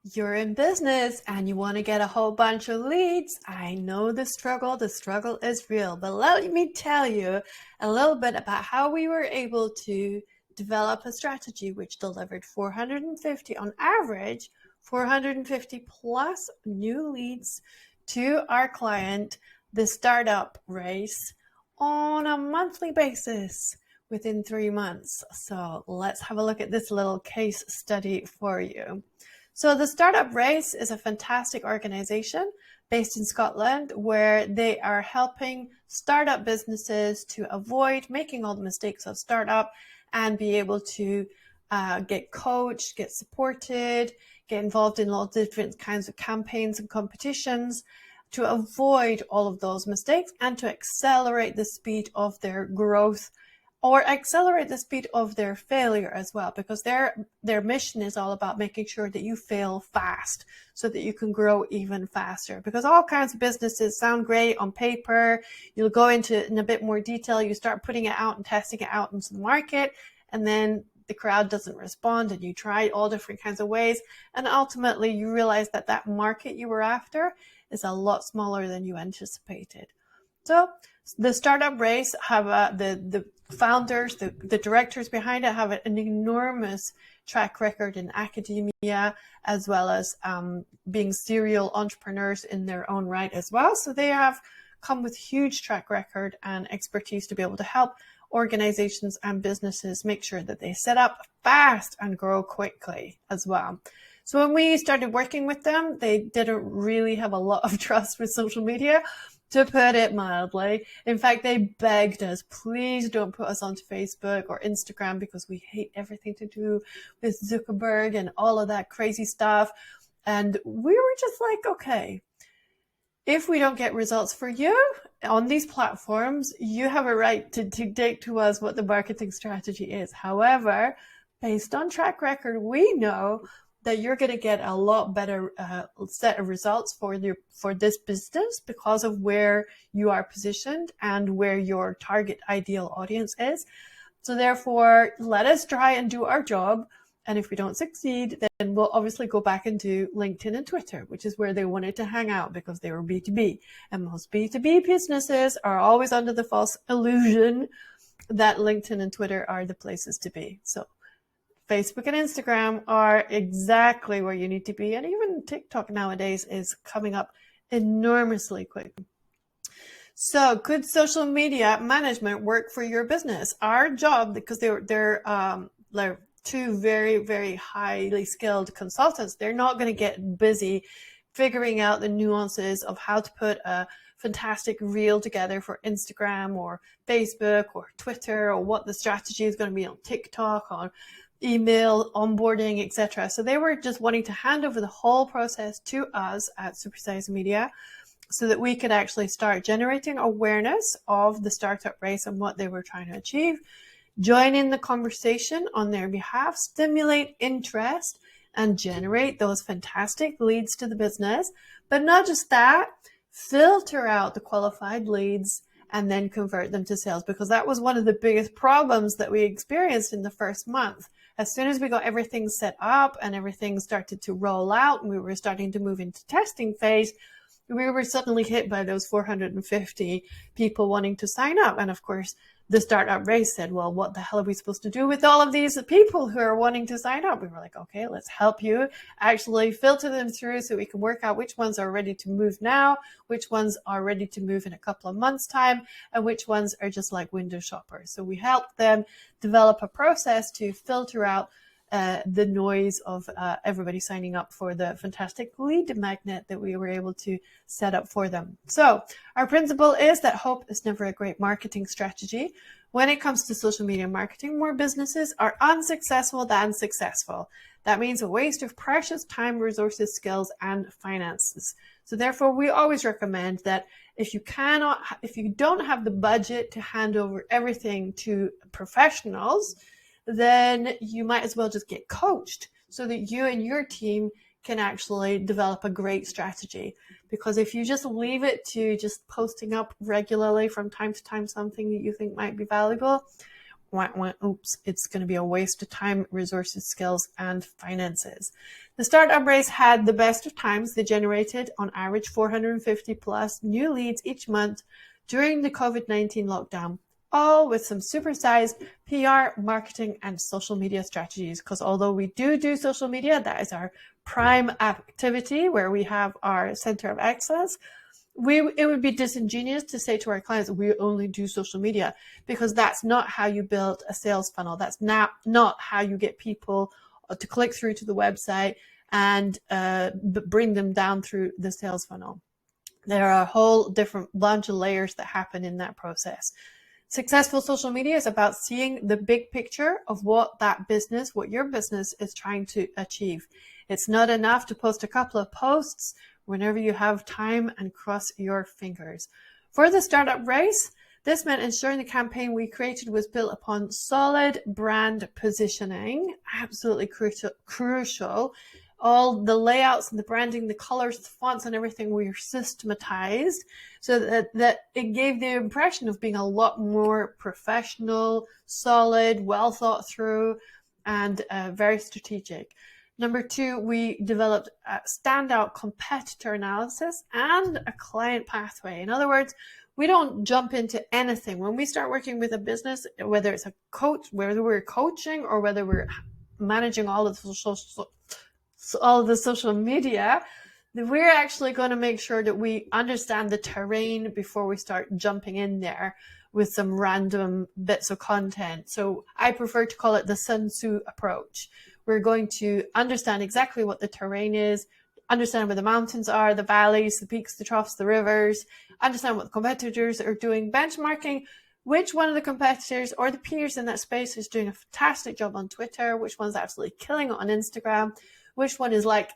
You're in business and you want to get a whole bunch of leads. I know the struggle. The struggle is real. But let me tell you a little bit about how we were able to develop a strategy which delivered 450 on average, 450 plus new leads to our client, the startup race, on a monthly basis within 3 months. So let's have a look at this little case study for you. So the Startup Race is a fantastic organization based in Scotland where they are helping startup businesses to avoid making all the mistakes of startup and be able to get coached, get supported, get involved in lots of different kinds of campaigns and competitions to avoid all of those mistakes and to accelerate the speed of their growth or accelerate the speed of their failure as well, because their mission is all about making sure that you fail fast so that you can grow even faster. Because all kinds of businesses sound great on paper. You'll go into in a bit more detail. You start putting it out and testing it out into the market, and then the crowd doesn't respond, and you try all different kinds of ways, and ultimately you realize that that market you were after is a lot smaller than you anticipated. So the Startup Race have the founders, the directors behind it have an enormous track record in academia, as well as being serial entrepreneurs in their own right as well. So they have come with huge track record and expertise to be able to help organizations and businesses make sure that they set up fast and grow quickly as well. So when we started working with them, they didn't really have a lot of trust with social media, to put it mildly. In fact, they begged us, please don't put us onto Facebook or Instagram because we hate everything to do with Zuckerberg and all of that crazy stuff. And we were just like, okay, if we don't get results for you on these platforms, you have a right to dictate to us what the marketing strategy is. However, based on track record, we know that you're going to get a lot better set of results for this business because of where you are positioned and where your target ideal audience is. So therefore, let us try and do our job. And if we don't succeed, then we'll obviously go back and do LinkedIn and Twitter, which is where they wanted to hang out because they were B2B. And most B2B businesses are always under the false illusion that LinkedIn and Twitter are the places to be. So Facebook and Instagram are exactly where you need to be. And even TikTok nowadays is coming up enormously quick. So could social media management work for your business? Our job, because they're two very, very highly skilled consultants, they're not going to get busy figuring out the nuances of how to put a fantastic reel together for Instagram or Facebook or Twitter, or what the strategy is going to be on TikTok, on email, onboarding, etc. So they were just wanting to hand over the whole process to us at Supersize Media so that we could actually start generating awareness of the startup race and what they were trying to achieve, join in the conversation on their behalf, stimulate interest, and generate those fantastic leads to the business. But not just that, filter out the qualified leads and then convert them to sales, because that was one of the biggest problems that we experienced in the first month. As soon as we got everything set up and everything started to roll out and we were starting to move into testing phase, we were suddenly hit by those 450 people wanting to sign up. And of course, the Startup Race said, well, what the hell are we supposed to do with all of these people who are wanting to sign up? We were like, okay, let's help you actually filter them through so we can work out which ones are ready to move now, which ones are ready to move in a couple of months' time, and which ones are just like window shoppers. So we helped them develop a process to filter out the noise of everybody signing up for the fantastic lead magnet that we were able to set up for them. So our principle is that hope is never a great marketing strategy. When it comes to social media marketing, more businesses are unsuccessful than successful. That means a waste of precious time, resources, skills, and finances. So therefore, we always recommend that if you don't have the budget to hand over everything to professionals, then you might as well just get coached so that you and your team can actually develop a great strategy. Because if you just leave it to just posting up regularly from time to time something that you think might be valuable, oops, it's going to be a waste of time, resources, skills, and finances. The startup race had the best of times. They generated on average 450 plus new leads each month during the COVID-19 lockdown, all with some supersized PR, marketing, and social media strategies. Because although we do social media, that is our prime activity where we have our center of excellence. It would be disingenuous to say to our clients, we only do social media, because that's not how you build a sales funnel. That's not how you get people to click through to the website and bring them down through the sales funnel. There are a whole different bunch of layers that happen in that process. Successful social media is about seeing the big picture of what your business is trying to achieve. It's not enough to post a couple of posts whenever you have time and cross your fingers. For the startup race, this meant ensuring the campaign we created was built upon solid brand positioning, absolutely crucial. All the layouts and the branding, the colors, the fonts, and everything were systematized so that it gave the impression of being a lot more professional, solid, well thought through, and very strategic. Number 2, we developed a standout competitor analysis and a client pathway. In other words, we don't jump into anything. When we start working with a business, whether it's a coach, whether we're coaching or whether we're managing all of the social media, we're actually going to make sure that we understand the terrain before we start jumping in there with some random bits of content. So I prefer to call it the Sun Tzu approach. We're going to understand exactly what the terrain is, understand where the mountains are, the valleys, the peaks, the troughs, the rivers, understand what the competitors are doing, benchmarking which one of the competitors or the peers in that space is doing a fantastic job on Twitter, which one's absolutely killing it on Instagram, which one is like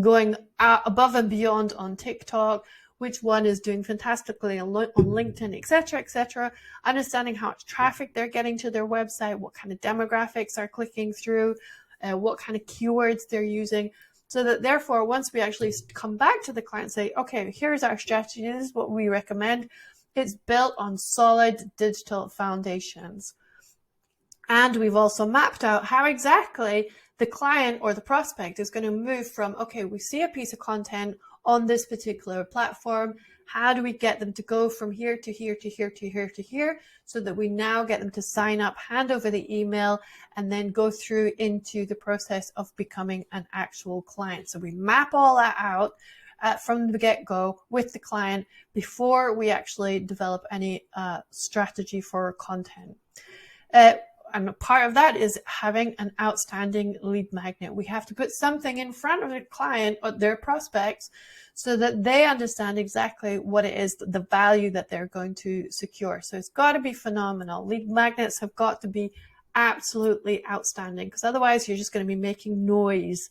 going above and beyond on TikTok, which one is doing fantastically on LinkedIn, etc., etc. Understanding how much traffic they're getting to their website, what kind of demographics are clicking through, what kind of keywords they're using, so that therefore once we actually come back to the client and say, okay, here's our strategy, this is what we recommend, it's built on solid digital foundations. And we've also mapped out how exactly the client or the prospect is going to move from, okay, we see a piece of content on this particular platform. How do we get them to go from here to here to here to here to here, so that we now get them to sign up, hand over the email, and then go through into the process of becoming an actual client. So we map all that out from the get-go with the client before we actually develop any strategy for content. And part of that is having an outstanding lead magnet. We have to put something in front of the client or their prospects so that they understand exactly what it is, the value that they're going to secure. So it's got to be phenomenal. Lead magnets have got to be absolutely outstanding, because otherwise you're just going to be making noise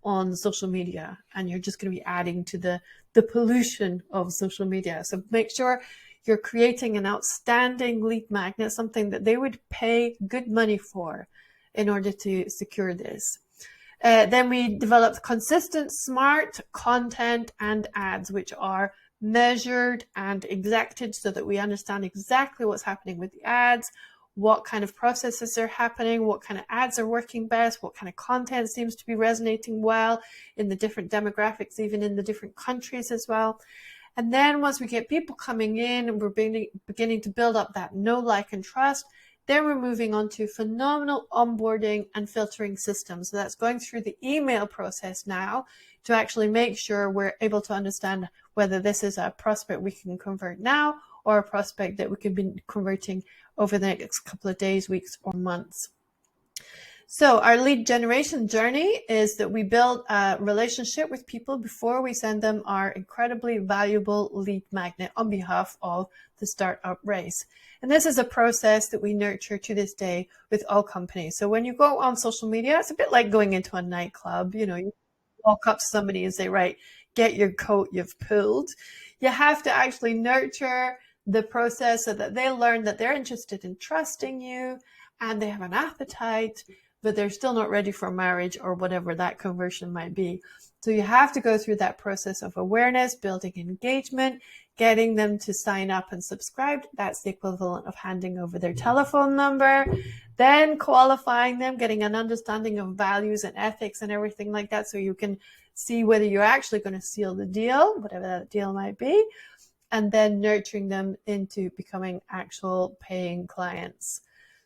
on social media and you're just going to be adding to the pollution of social media. So make sure you're creating an outstanding lead magnet, something that they would pay good money for in order to secure this. Then we developed consistent, smart content and ads, which are measured and exacted so that we understand exactly what's happening with the ads, what kind of processes are happening, what kind of ads are working best, what kind of content seems to be resonating well in the different demographics, even in the different countries as well. And then once we get people coming in and we're beginning to build up that know, like, and trust, then we're moving on to phenomenal onboarding and filtering systems. So that's going through the email process now to actually make sure we're able to understand whether this is a prospect we can convert now or a prospect that we can be converting over the next couple of days, weeks, or months. So our lead generation journey is that we build a relationship with people before we send them our incredibly valuable lead magnet on behalf of the startup race. And this is a process that we nurture to this day with all companies. So when you go on social media, it's a bit like going into a nightclub. You know, you walk up to somebody and say, right, get your coat, you've pulled. You have to actually nurture the process so that they learn that they're interested in trusting you and they have an appetite, but they're still not ready for marriage or whatever that conversion might be. So you have to go through that process of awareness, building engagement, getting them to sign up and subscribe. That's the equivalent of handing over their telephone number, then qualifying them, getting an understanding of values and ethics and everything like that, so you can see whether you're actually going to seal the deal, whatever that deal might be, and then nurturing them into becoming actual paying clients.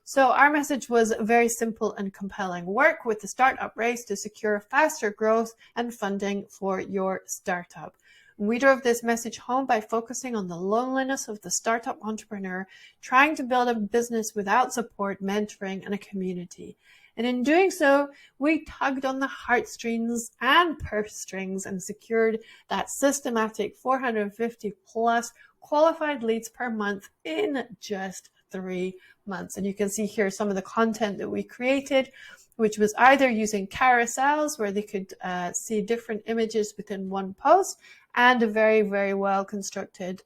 So our message was very simple and compelling. Work with the startup race to secure faster growth and funding for your startup. We drove this message home by focusing on the loneliness of the startup entrepreneur trying to build a business without support, mentoring, and a community. And in doing so, we tugged on the heartstrings and purse strings and secured that systematic 450 plus qualified leads per month in just 3 months. And you can see here some of the content that we created, which was either using carousels where they could see different images within one post, and a very, very well constructed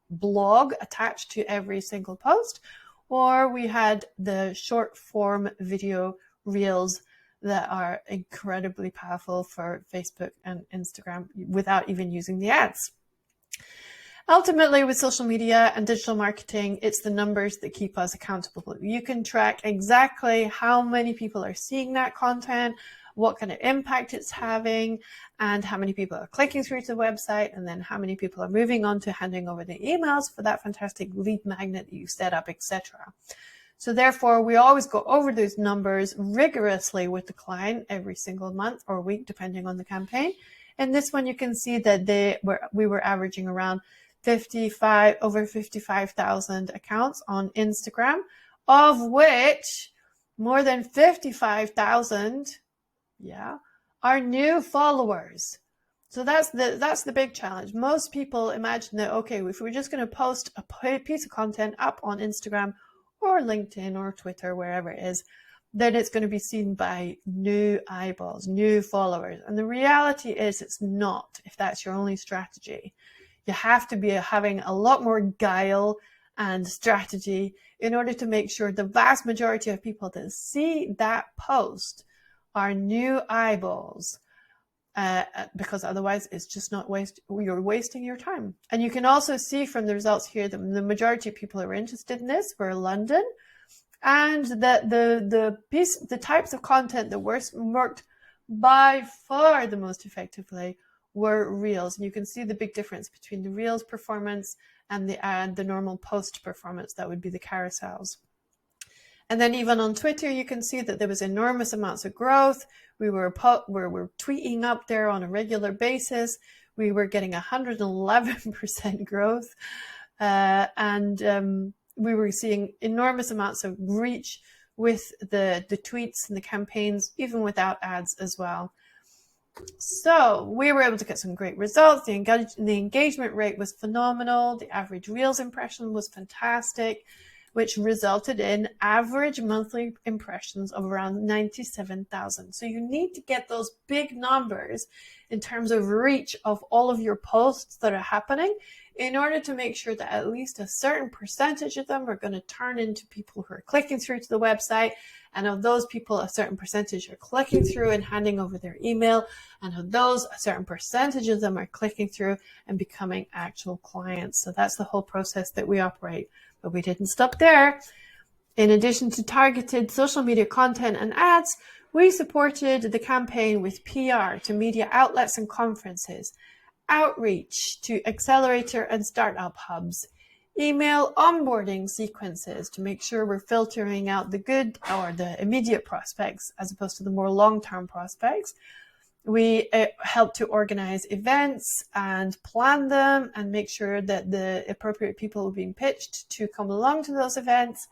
blog attached to every single post. Or we had the short form video reels that are incredibly powerful for Facebook and Instagram without even using the ads. Ultimately, with social media and digital marketing, it's the numbers that keep us accountable. You can track exactly how many people are seeing that content, what kind of impact it's having, and how many people are clicking through to the website, and then how many people are moving on to handing over the emails for that fantastic lead magnet that you set up, etc. So therefore, we always go over those numbers rigorously with the client every single month or week, depending on the campaign. And this one, you can see that we were averaging around over 55,000 accounts on Instagram, of which more than 55,000 are new followers. So that's the big challenge. Most people imagine that, okay, if we're just going to post a piece of content up on Instagram or LinkedIn or Twitter, wherever it is, then it's going to be seen by new eyeballs, new followers. And the reality is it's not, if that's your only strategy. You have to be having a lot more guile and strategy in order to make sure the vast majority of people that see that post are new eyeballs, because otherwise it's just not you're wasting your time. And you can also see from the results here that the majority of people who were interested in this were London, and that the types of content that worked by far the most effectively were reels. And you can see the big difference between the reels performance and the normal post performance. That would be the carousels. And then even on Twitter, you can see that there was enormous amounts of growth. We were tweeting up there on a regular basis. We were getting 111% growth. And we were seeing enormous amounts of reach with the tweets and the campaigns, even without ads as well. So we were able to get some great results. The engagement rate was phenomenal. The average Reels impression was fantastic, which resulted in average monthly impressions of around 97,000. So you need to get those big numbers in terms of reach of all of your posts that are happening in order to make sure that at least a certain percentage of them are going to turn into people who are clicking through to the website. And of those people, a certain percentage are clicking through and handing over their email. And of those, a certain percentage of them are clicking through and becoming actual clients. So that's the whole process that we operate. But we didn't stop there. In addition to targeted social media content and ads, we supported the campaign with PR to media outlets and conferences, outreach to accelerator and startup hubs, email onboarding sequences to make sure we're filtering out the good or the immediate prospects as opposed to the more long-term prospects. We help to organize events and plan them and make sure that the appropriate people were being pitched to come along to those events.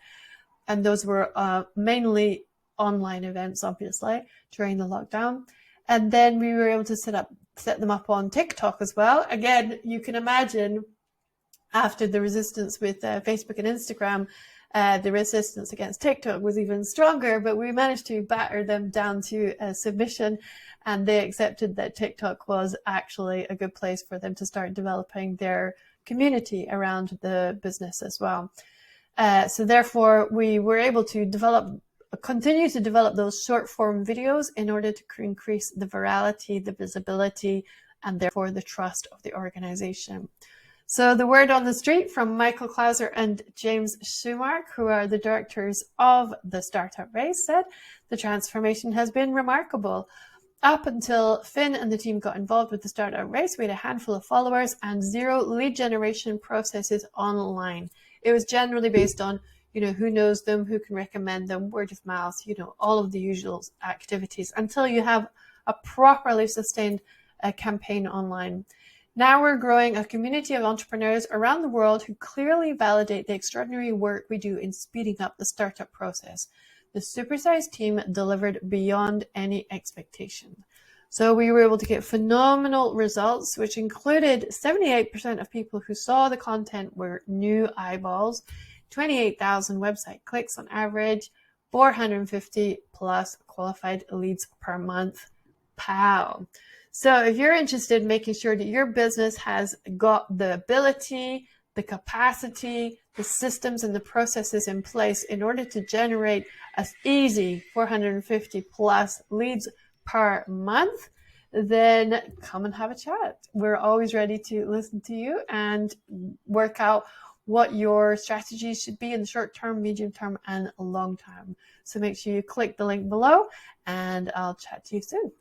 And those were mainly online events, obviously, during the lockdown. And then we were able to set them up on TikTok as well. Again, you can imagine after the resistance with Facebook and Instagram, the resistance against TikTok was even stronger, but we managed to batter them down to submission, and they accepted that TikTok was actually a good place for them to start developing their community around the business as well. So therefore, we were able to continue to develop those short form videos in order to increase the virality, the visibility, and therefore the trust of the organization. So the word on the street from Michael Clauser and James Schumark, who are the directors of the Startup Race, said the transformation has been remarkable. Up until Finn and the team got involved with the Startup Race, we had a handful of followers and 0 lead generation processes online. It was generally based on, who knows them, who can recommend them, word of mouth, all of the usual activities until you have a properly sustained campaign online. Now we're growing a community of entrepreneurs around the world who clearly validate the extraordinary work we do in speeding up the startup process. The supersized team delivered beyond any expectation. So we were able to get phenomenal results, which included 78% of people who saw the content were new eyeballs, 28,000 website clicks on average, 450 plus qualified leads per month. Pow. So if you're interested in making sure that your business has got the ability, the capacity, the systems and the processes in place in order to generate as easy 450 plus leads per month, then come and have a chat. We're always ready to listen to you and work out what your strategies should be in the short term, medium term, and long term. So make sure you click the link below and I'll chat to you soon.